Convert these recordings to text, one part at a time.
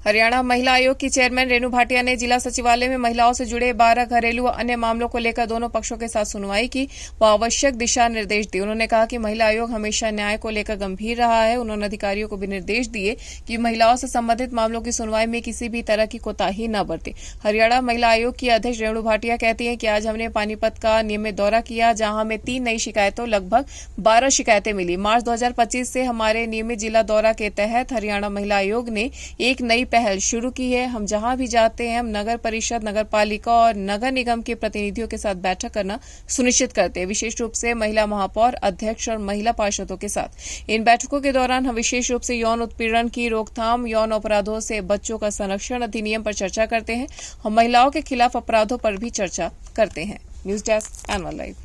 हरियाणा महिला आयोग की चेयरमैन रेणु भाटिया ने जिला सचिवालय में महिलाओं से जुड़े 12 घरेलू व अन्य मामलों को लेकर दोनों पक्षों के साथ सुनवाई की व आवश्यक दिशा निर्देश दिए। उन्होंने कहा कि महिला आयोग हमेशा न्याय को लेकर गंभीर रहा है। उन्होंने अधिकारियों को भी निर्देश दिए कि महिलाओं से संबंधित मामलों की सुनवाई में किसी भी तरह की कोताही न बरते। हरियाणा महिला आयोग की अध्यक्ष रेणु भाटिया कहती है कि आज हमने पानीपत का नियमित दौरा किया, जहां हमें 3 नई शिकायतों लगभग 12 शिकायतें मिली। मार्च 2025 से हमारे नियमित जिला दौरा के तहत हरियाणा महिला आयोग ने एक नई पहल शुरू की है। हम जहां भी जाते हैं, हम नगर परिषद, नगर पालिका और नगर निगम के प्रतिनिधियों के साथ बैठक करना सुनिश्चित करते हैं, विशेष रूप से महिला महापौर, अध्यक्ष और महिला पार्षदों के साथ। इन बैठकों के दौरान हम विशेष रूप से यौन उत्पीड़न की रोकथाम, यौन अपराधों से बच्चों का संरक्षण अधिनियम पर चर्चा करते हैं। हम महिलाओं के खिलाफ अपराधों पर भी चर्चा करते हैं। News desk, anyone live.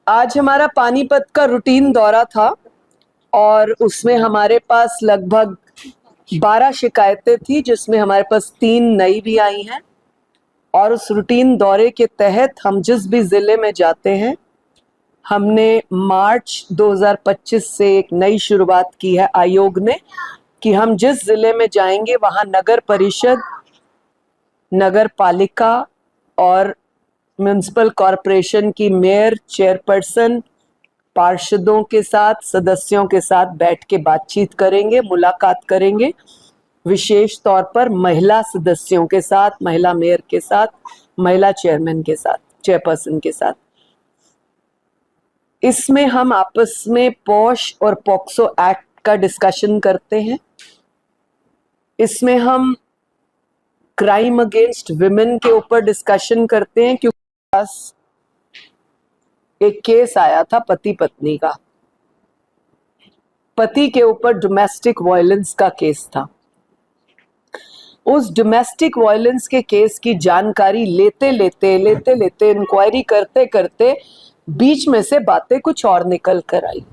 आज हमारा पानीपत का रूटीन दौरा था और उसमें हमारे पास लगभग 12 शिकायतें थी, जिसमें हमारे पास 3 नई भी आई हैं। और उस रूटीन दौरे के तहत हम जिस भी जिले में जाते हैं, हमने मार्च 2025 से एक नई शुरुआत की है आयोग ने कि हम जिस जिले में जाएंगे वहां नगर परिषद, नगर पालिका और म्युनिसिपल कॉरपोरेशन की मेयर, चेयरपर्सन, पार्षदों के साथ, सदस्यों के साथ बैठ के बातचीत करेंगे, मुलाकात करेंगे। विशेष तौर पर महिला सदस्यों के साथ, महिला मेयर के साथ, महिला चेयरमैन के साथ, चेयरपर्सन के साथ। इसमें हम आपस में पॉश और पॉक्सो एक्ट का डिस्कशन करते हैं। इसमें हम क्राइम अगेंस्ट विमेन के ऊपर डिस्कशन करते हैं, क्योंकि पास एक केस आया था पति पत्नी का। पति के ऊपर डोमेस्टिक वायलेंस का केस था। उस डोमेस्टिक वायलेंस के केस की जानकारी लेते लेते इंक्वायरी करते करते बीच में से बातें कुछ और निकल कर आई।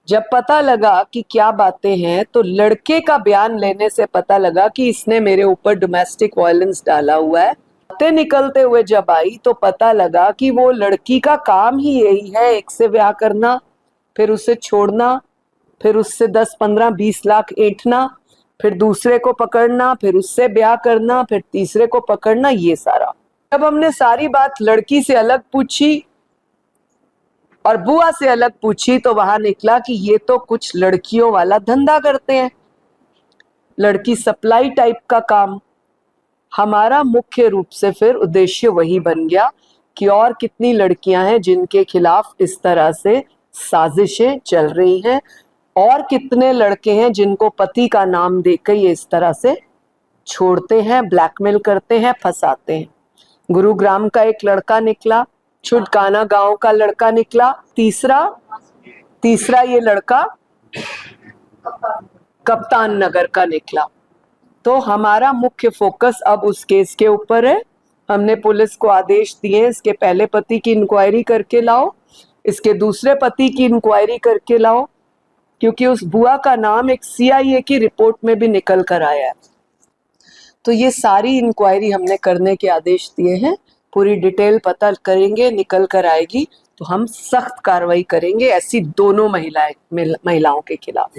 जब पता लगा कि क्या बातें हैं, तो लड़के का बयान लेने से पता लगा कि इसने मेरे ऊपर डोमेस्टिक वायलेंस डाला हुआ है। बातें निकलते हुए जब आई तो पता लगा कि वो लड़की का काम ही यही है, एक से ब्याह करना, फिर उसे छोड़ना, फिर उससे 10, 15, 20 लाख ऐंठना, फिर दूसरे को पकड़ना, फिर उससे ब्याह करना, फिर तीसरे को पकड़ना, ये सारा। जब हमने सारी बात लड़की से अलग पूछी और बुआ से अलग पूछी, तो वहां निकला कि ये तो कुछ लड़कियों वाला धंधा करते हैं, लड़की सप्लाई टाइप का काम। हमारा मुख्य रूप से फिर उद्देश्य वही बन गया कि और कितनी लड़कियां हैं जिनके खिलाफ इस तरह से साजिशें चल रही हैं, और कितने लड़के हैं जिनको पति का नाम देकर ये इस तरह से छोड़ते हैं, ब्लैकमेल करते हैं, फंसाते हैं। गुरुग्राम का एक लड़का निकला, छुटकाना गांव का लड़का निकला, तीसरा ये लड़का कप्तान नगर का निकला। तो हमारा मुख्य फोकस अब उस केस के ऊपर है। हमने पुलिस को आदेश दिए, इसके पहले पति की इंक्वायरी करके लाओ, इसके दूसरे पति की इंक्वायरी करके लाओ, क्योंकि उस बुआ का नाम एक CIA की रिपोर्ट में भी निकल कर आया है। तो ये सारी इंक्वायरी हमने करने के आदेश दिए हैं। पूरी डिटेल पता करेंगे, निकल कर आएगी तो हम सख्त कार्रवाई करेंगे ऐसी दोनों महिलाओं के खिलाफ।